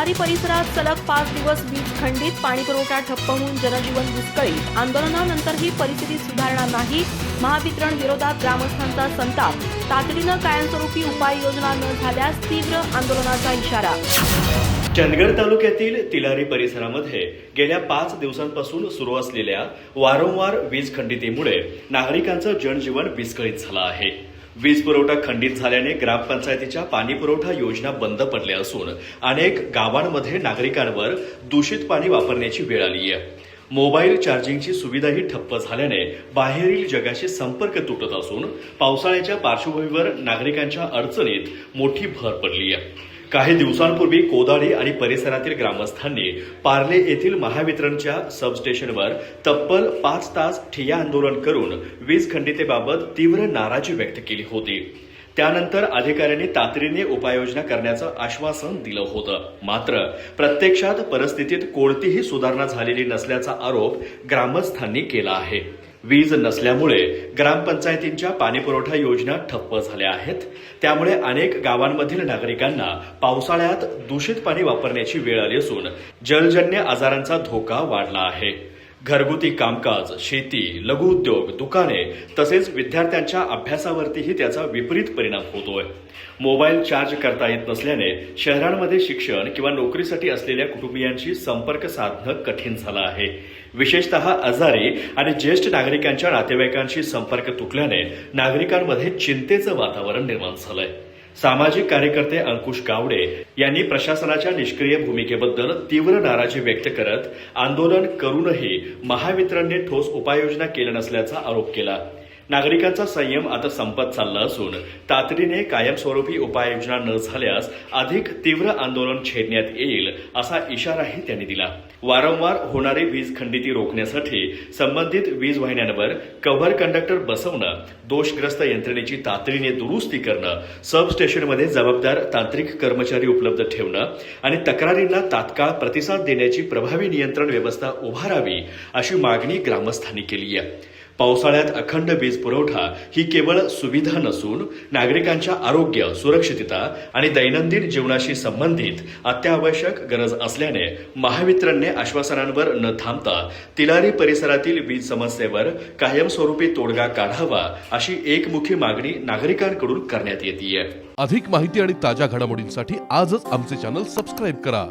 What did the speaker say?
तिलारी परिसरात सलग 5 दिवस वीज खंडित, पाणीपुरवठा ठप्प होऊन जनजीवन विस्कळीत। आंदोलनानंतरही परिस्थिती सुधारणार नाही। महावितरण विरोधात ग्रामस्थांचा संताप। तातडीनं कायमस्वरूपी उपाययोजना न झाल्यास तीव्र आंदोलनाचा इशारा। चंदगड तालुक्यातील तिलारी परिसरामध्ये गेल्या 5 दिवसांपासून सुरू असलेल्या वारंवार वीज खंडितीमुळे नागरिकांचं जनजीवन विस्कळीत झालं आहे। वीज पुरवठा खंडित झाल्याने ग्रामपंचायतीच्या पाणीपुरवठा योजना बंद पडल्या असून अनेक गावांमध्ये नागरिकांवर दूषित पाणी वापरण्याची वेळ आली आहे। मोबाईल चार्जिंगची सुविधाही ठप्प झाल्याने बाहेरील जगाशी संपर्क तुटत असून पावसाळ्याच्या पार्श्वभूमीवर नागरिकांच्या अडचणीत मोठी भर पडली आहे। काही दिवसांपूर्वी कोदाडी आणि परिसरातील ग्रामस्थांनी पार्ले येथील महावितरणच्या सबस्टेशनवर तब्बल 5 तास ठिय्या आंदोलन करून वीज खंडितेबाबत तीव्र नाराजी व्यक्त केली होती। त्यानंतर अधिकाऱ्यांनी तातडीने उपाययोजना करण्याचं आश्वासन दिलं होतं। मात्र प्रत्यक्षात परिस्थितीत कोणतीही सुधारणा झालेली नसल्याचा आरोप ग्रामस्थांनी केला आहे। वीज नसल्यामुळे ग्रामपंचायतींच्या पाणीपुरवठा योजना ठप्प झाल्या आहेत। त्यामुळे अनेक गावांमधील नागरिकांना पावसाळ्यात दूषित पाणी वापरण्याची वेळ आली असून जलजन्य आजारांचा धोका वाढला आहे। घरगुती कामकाज, शेती, लघुउद्योग, दुकाने तसेच विद्यार्थ्यांच्या अभ्यासावरतीही त्याचा विपरीत परिणाम होतोय। मोबाईल चार्ज करता येत नसल्याने शहरांमध्ये शिक्षण किंवा नोकरीसाठी असलेल्या कुटुंबियांशी संपर्क साधणं कठीण झालं आहे। विशेषतः आजारी आणि ज्येष्ठ नागरिकांच्या नातेवाईकांशी संपर्क तुटल्याने नागरिकांमध्ये चिंतेचं वातावरण निर्माण झालंय। सामाजिक कार्यकर्ते अंकुश गावडे यांनी प्रशासनाच्या निष्क्रिय भूमिकेबद्दल तीव्र नाराजी व्यक्त करत आंदोलन करूनही महावितरणने ठोस उपाययोजना केल्या नसल्याचा आरोप केला। नागरिकांचा संयम आता संपत चालला असून तातडीने कायमस्वरूपी उपाययोजना न झाल्यास अधिक तीव्र आंदोलन छेडण्यात येईल असा इशाराही त्यांनी दिला। वारंवार होणारी वीज खंडिती रोखण्यासाठी संबंधित वीज वाहिन्यांवर कव्हर कंडक्टर बसवणं, दोषग्रस्त यंत्रणेची तातडीने दुरुस्ती करणं, सबस्टेशनमध्ये जबाबदार तांत्रिक कर्मचारी उपलब्ध ठेवणं आणि तक्रारींना तात्काळ प्रतिसाद देण्याची प्रभावी नियंत्रण व्यवस्था उभारावी अशी मागणी ग्रामस्थांनी केली आहे। पावसाळ्यात अखंड वीज पुरवठा ही केवळ सुविधा नसून नागरिकांच्या आरोग्य, सुरक्षितता आणि दैनंदिन जीवनाशी संबंधित अत्यावश्यक गरज असल्याने महावितरणने आश्वासनांवर न थांबता तिलारी परिसरातील वीज समस्येवर कायमस्वरूपी तोडगा काढावा अशी एकमुखी मागणी नागरिकांकडून करण्यात येते। अधिक माहिती आणि ताज्या घडामोडींसाठी आजच आमचे चॅनल सबस्क्राईब करा।